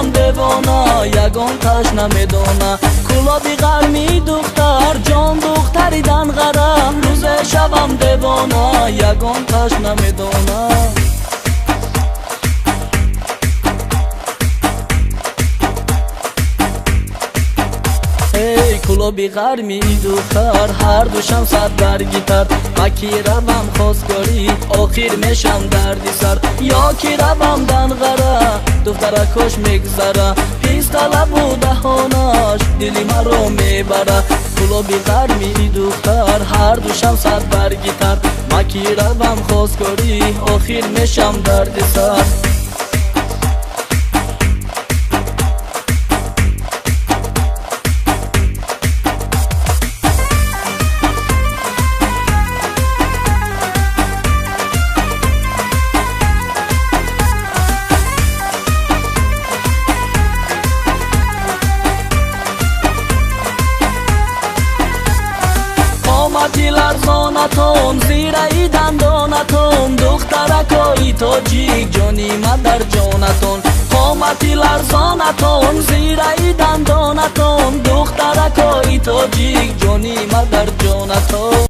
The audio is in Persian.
شوم دیوانا یگان تش نمیدونه گلابی قرمی دختر جان دختری دنغره روز شوم دیوانا یگان تش نمیدونه گلابی قرمی دختر هر دوشم صد برگیتر اکی روم خواستگاری آخیر میشم دردی سر یا کی روم دنغره دختره کش میگذره پیست طلب و دهانش دلی مرا میبره گلابی قرمی دختر هر دوشم صد برگیتر اکی روم خواستگاری آخیر میشم دردی سر قامتی لرزانتون زیره دندانتون دخترکای تاجیک جانی من در جانتون قامتی لرزانتون زیره دندانتون دخترکای تاجیک جانی من در جانتون